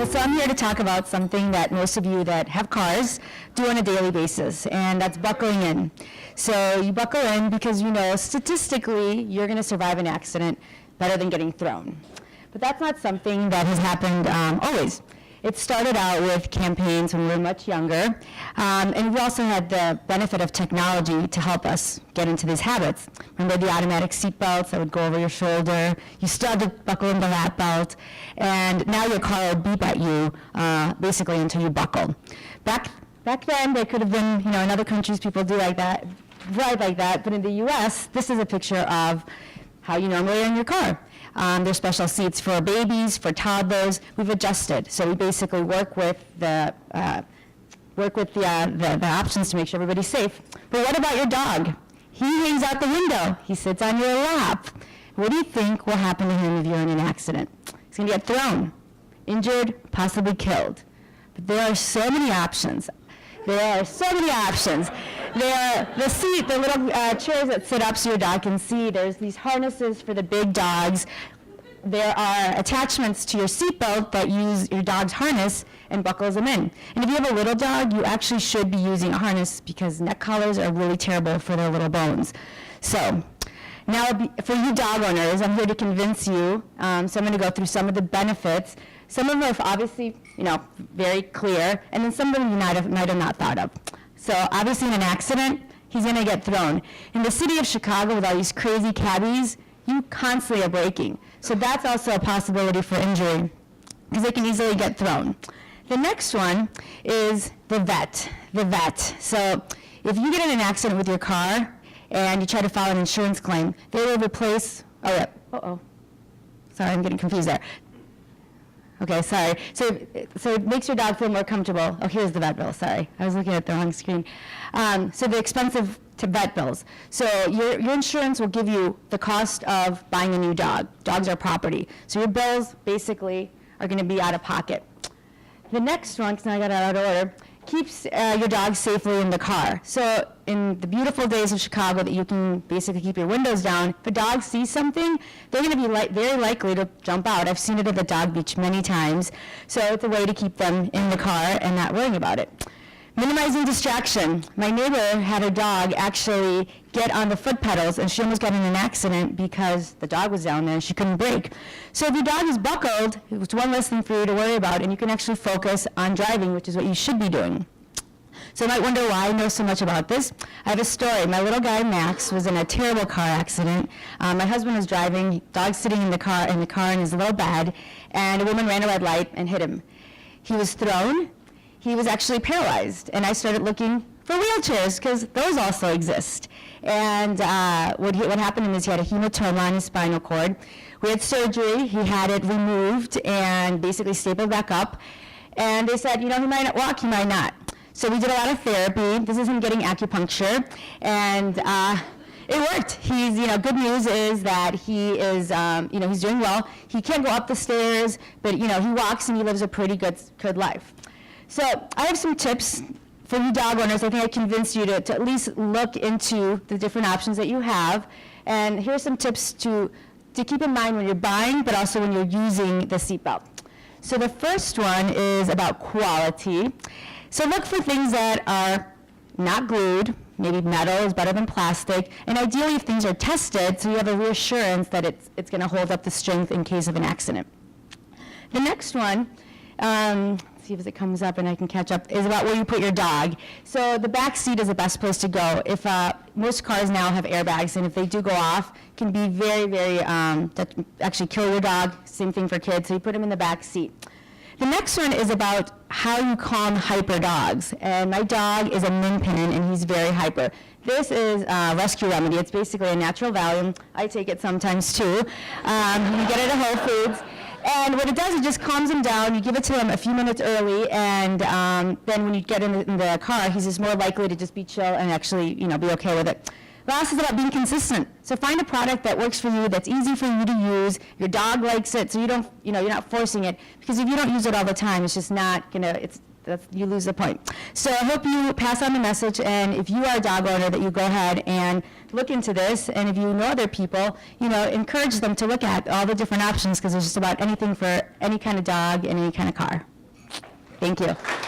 So I'm here to talk about something that most of you that have cars do on a daily basis, and that's buckling in. So you buckle in because you know statistically you're going to survive an accident better than getting thrown. But that's not something that has happened always. It started out with campaigns when we were much younger, and we also had the benefit of technology to help us get into these habits. Remember the automatic seatbelts that would go over your shoulder? You still had to buckle in the lap belt, and now your car will beep at you basically until you buckle. Back then, there could have been, in other countries people do like that, ride like that, but in the U.S., this is a picture of how you normally are in your car. There's special seats for babies, for toddlers. We've adjusted, so we basically work with the options to make sure everybody's safe. But what about your dog? He hangs out the window. He sits on your lap. What do you think will happen to him if you're in an accident? He's going to get thrown, injured, possibly killed. But there are so many options. There are so many options. There are the little chairs that sit up so your dog can see. There's these harnesses for the big dogs. There are attachments to your seatbelt that use your dog's harness and buckles them in. And if you have a little dog, you actually should be using a harness because neck collars are really terrible for their little bones. So now for you dog owners, I'm here to convince you. So I'm going to go through some of the benefits. Some of them are obviously, very clear, and then some of them you might have not thought of. So obviously in an accident, he's going to get thrown. In the city of Chicago with all these crazy cabbies, you constantly are braking. So that's also a possibility for injury because they can easily get thrown. The next one is the vet. So if you get in an accident with your car and you try to file an insurance claim, they will replace, sorry, I'm getting confused there. Okay, sorry. So it makes your dog feel more comfortable. Oh, here's the vet bill. Sorry, I was looking at the wrong screen. So the expensive vet bills. So your insurance will give you the cost of buying a new dog. Dogs are property. So your bills basically are going to be out of pocket. The next one, because now I got it out of order, keeps your dog safely in the car. So in the beautiful days of Chicago that you can basically keep your windows down, if a dog sees something, they're going to be very likely to jump out. I've seen it at the dog beach many times. So it's a way to keep them in the car and not worrying about it. Minimizing distraction. My neighbor had a dog actually get on the foot pedals, and she almost got in an accident because the dog was down there and she couldn't brake. So if your dog is buckled, it's one less thing for you to worry about, and you can actually focus on driving, which is what you should be doing. So you might wonder why I know so much about this. I have a story. My little guy, Max, was in a terrible car accident. My husband was driving, dog sitting in the car in his little bed, and a woman ran a red light and hit him. He was thrown. He was actually paralyzed, and I started looking for wheelchairs because those also exist. And what happened to him is he had a hematoma on his spinal cord. We had surgery. He had it removed and basically stapled back up. And they said, he might not walk, he might not. So we did a lot of therapy. This is him getting acupuncture, and it worked. He's, good news is that he is, he's doing well. He can't go up the stairs, but he walks and he lives a pretty good life. So I have some tips for you dog owners. I think I convinced you to at least look into the different options that you have. And here's some tips to keep in mind when you're buying, but also when you're using the seatbelt. So the first one is about quality. So look for things that are not glued. Maybe metal is better than plastic. And ideally, if things are tested, so you have a reassurance that it's going to hold up the strength in case of an accident. The next one, see if it comes up and I can catch up, is about where you put your dog. So the back seat is the best place to go. If most cars now have airbags, and if they do go off, it can be very, very, that actually kill your dog. Same thing for kids, so you put them in the back seat. The next one is about how you calm hyper dogs. And my dog is a min pin, and he's very hyper. This is a rescue remedy. It's basically a natural Valium. I take it sometimes too. You get it at Whole Foods. And what it does, it just calms him down. You give it to him a few minutes early, and then when you get in the car, he's just more likely to just be chill and actually, be okay with it. Last is about being consistent. So find a product that works for you, that's easy for you to use. Your dog likes it, so you don't, you're not forcing it. Because if you don't use it all the time, it's just not gonna. You lose the point. So I hope you pass on the message, and if you are a dog owner, that you go ahead and look into this, and if you know other people, encourage them to look at all the different options, because there's just about anything for any kind of dog and any kind of car. Thank you.